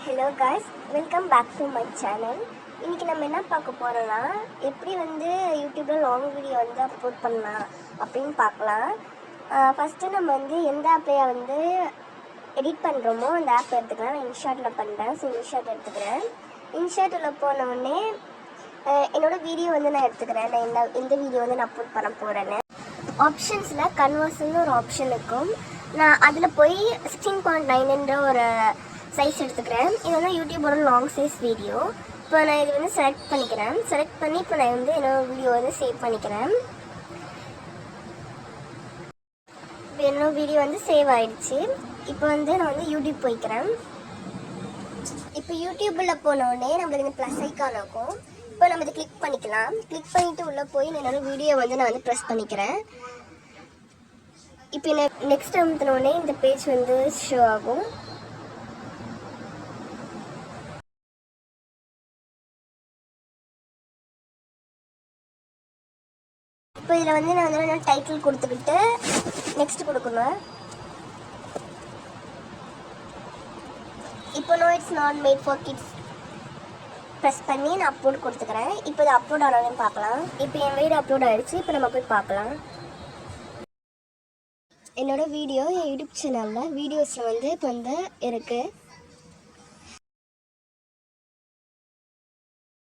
Hello guys, welcome back to my channel. இன்றைக்கி நம்ம என்ன பார்க்க போகிறோன்னா, எப்படி வந்து யூடியூப்பில் லாங் வீடியோ வந்து அப்லோட் பண்ணலாம் அப்படின்னு பார்க்கலாம். ஃபஸ்ட்டு நம்ம வந்து எந்த ஆப்பையை வந்து எடிட் பண்ணுறோமோ அந்த ஆப் எடுத்துக்கலாம். நான் இன்ஷாட்டில் பண்ணுறேன். ஸோ இன்ஷாட் எடுத்துக்கிறேன். இன்ஷாட்டில் போனவுடனே என்னோடய வீடியோ வந்து நான் எடுத்துக்கிறேன். நான் எந்த வீடியோ வந்து நான் அப்லோட் பண்ண போகிறேன்னு ஆப்ஷன்ஸில் கன்வர்ஷன் ஒரு ஆப்ஷன் இருக்கும். நான் அதில் போய் 16.9 ஒரு சைஸ் எடுத்துக்கிறேன். இது வந்து யூடியூபோட லாங் சைஸ் வீடியோ. இப்போ நான் இது வந்து செலக்ட் பண்ணிக்கிறேன். செலக்ட் பண்ணி இப்போ நான் வந்து என்னோட வீடியோ வந்து சேவ் பண்ணிக்கிறேன். இப்போ என்னோட வீடியோ வந்து சேவ் ஆகிடுச்சு. இப்போ வந்து நான் வந்து யூடியூப் போய்க்கிறேன். இப்போ யூடியூப்பில் போனோடனே நம்மளுக்கு இந்த ப்ளஸ் ஐக்கான் இருக்கும். இப்போ நம்ம இதை கிளிக் பண்ணிக்கலாம். கிளிக் பண்ணிவிட்டு உள்ளே போய் என்னோட வீடியோ வந்து நான் வந்து ப்ரெஸ் பண்ணிக்கிறேன். இப்போ நெக்ஸ்ட் அமுத்தினோடனே இந்த பேஜ் வந்து ஷோ ஆகும். இப்போ இதில் வந்து நான் வந்து டைட்டில் கொடுத்துக்கிட்டு நெக்ஸ்ட் கொடுக்கணும். இப்போ no it's not made for kids press பண்ணி நான் அப்லோட் கொடுத்துக்கிறேன். இப்போ இது அப்லோட் ஆனாலும் பார்க்கலாம். இப்போ என் வீடியோ அப்லோட் ஆகிடுச்சு. இப்போ நம்ம போய் பார்க்கலாம். என்னோடய வீடியோ என் யூடியூப் சேனலில் வீடியோஸில் வந்து இப்போ வந்து இருக்குது.